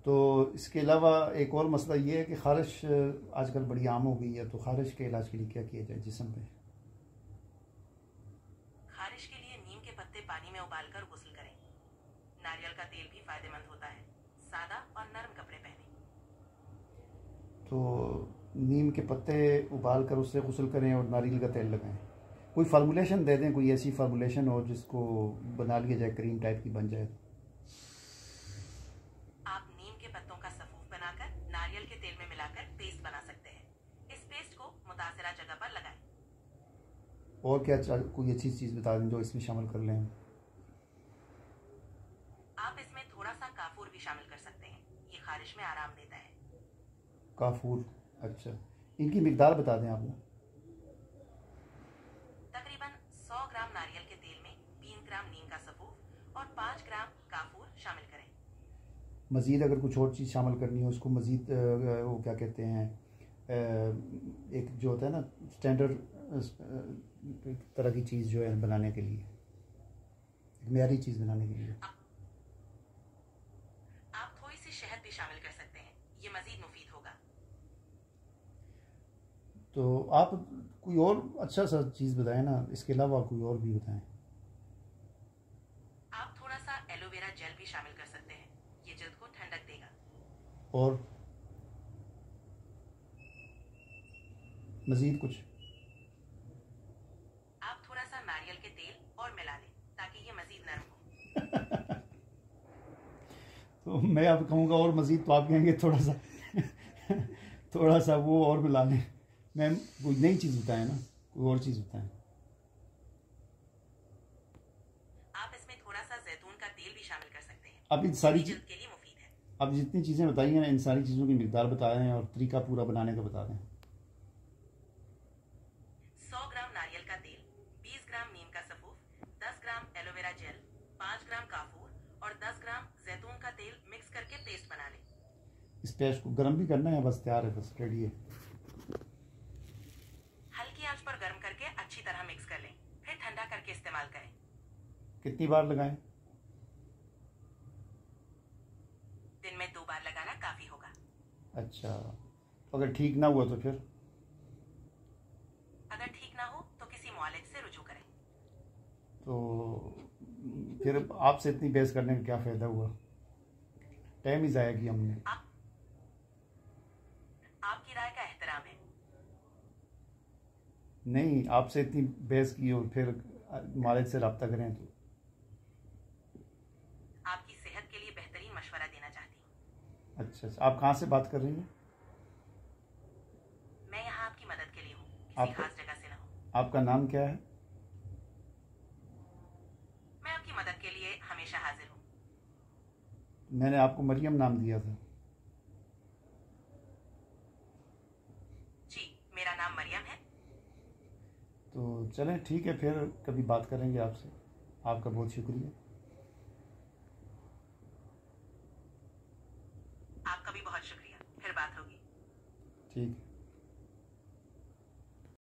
तो इसके अलावा एक और मसला ये है कि ख़ारिश आजकल बड़ी आम हो गई है, तो ख़ारिश के इलाज के लिए क्या किया जाए जिस्म पे? खारिश के लिए नीम के पत्ते पानी में उबालकर गुस्ल करें। नारियल का तेल भी फायदेमंद होता है। सादा और नरम कपड़े पहनें। तो नीम के पत्ते उबाल कर उससे गुस्ल करें और नारियल का तेल लगाएं। कोई फार्मूलेशन दे दें, कोई ऐसी फार्मूलेशन हो जिसको बना लिया जाए, क्रीम टाइप की बन जाए। आप नीम के पत्तों का सफूफ बनाकर नारियल के तेल में मिलाकर पेस्ट बना सकते हैं। इस पेस्ट को मुतासिरा जगह पर लगाएं। और क्या कोई अच्छी चीज़ बता दें जो इसमें शामिल कर लें? आप इसमें थोड़ा सा काफूर भी शामिल कर सकते हैं। ये खारिश में आराम देता है। काफूर, अच्छा। इनकी मिकदार बता दें आप ना। तकरीबन 100 ग्राम नारियल के तेल में 3 ग्राम नीम का सफूफ और 5 ग्राम काफूर शामिल करें। मज़ीद अगर कुछ और चीज़ शामिल करनी हो उसको मज़ीद वो क्या कहते हैं, एक जो होता है ना स्टैंडर्ड तरह की चीज़ जो है बनाने के लिए, एक मेयारी चीज़ बनाने के लिए। आप थोड़ी सी शहद भी शामिल कर सकते हैं। ये मजीद मुफीद होगा। तो आप कोई और अच्छा सा चीज़ बताएं ना, इसके अलावा कोई और भी बताएं। आप थोड़ा सा एलोवेरा जेल भी शामिल कर सकते हैं। ये जल्द को ठंडक देगा। और मज़ीद कुछ? आप थोड़ा सा नारियल के तेल और मिला लें ताकि ये मजीद नरम हो। तो मैं अब कहूँगा और मज़ीद, तो आप कहेंगे थोड़ा सा थोड़ा सा वो और मिला लें। मैं कोई नई चीज़ बताएं ना, कोई और चीज़ बताएं। आप इसमें थोड़ा सा जैतून का तेल भी शामिल कर सकते हैं। अब इन सारी जल्द के लिए मुफीद है। अब जितनी चीज़ें बताई हैं इन सारी चीज़ों की मिकदार बता दें और तरीका पूरा बनाने का बता दें। 100 ग्राम नारियल का तेल, 20 ग्राम नीम का सफूफ, 10 ग्राम एलोवेरा जेल, 5 ग्राम काफूर और 10 ग्राम जैतून का तेल मिक्स करके पेस्ट बना लें। इस पेस्ट को गर्म भी करना है? बस तैयार है, बस रेडी है। हल्की आंच पर गर्म करके अच्छी तरह मिक्स कर लें। फिर ठंडा करके इस्तेमाल करें। कितनी बार लगाएं? दिन में 2 बार लगाना काफी होगा। अच्छा, तो अगर ठीक ना हुआ तो फिर? अगर ठीक ना हो तो किसी मुआलिज से रुजू करें। तो फिर आपसे इतनी बहस करने का क्या फ़ायदा हुआ? टाइम ही ज़ाया किया हमने। आपकी राय का एहतराम है। नहीं, आपसे इतनी बहस की और फिर मालिक से रब्ता करें तो? आपकी सेहत के लिए बेहतरीन मशवरा देना चाहती हूँ। अच्छा, आप कहाँ से बात कर रही हैं? मैं यहाँ आपकी मदद के लिए हूँ, किसी खास जगह से ना हो। आपका नाम क्या है? मैं आपकी मदद के लिए हमेशा हाजिर हूँ। मैंने आपको मरियम नाम दिया था। जी, मेरा नाम मरियम है। तो चलें ठीक है, फिर कभी बात करेंगे आपसे। आपका बहुत शुक्रिया। आपका भी बहुत शुक्रिया। फिर बात होगी। ठीक है।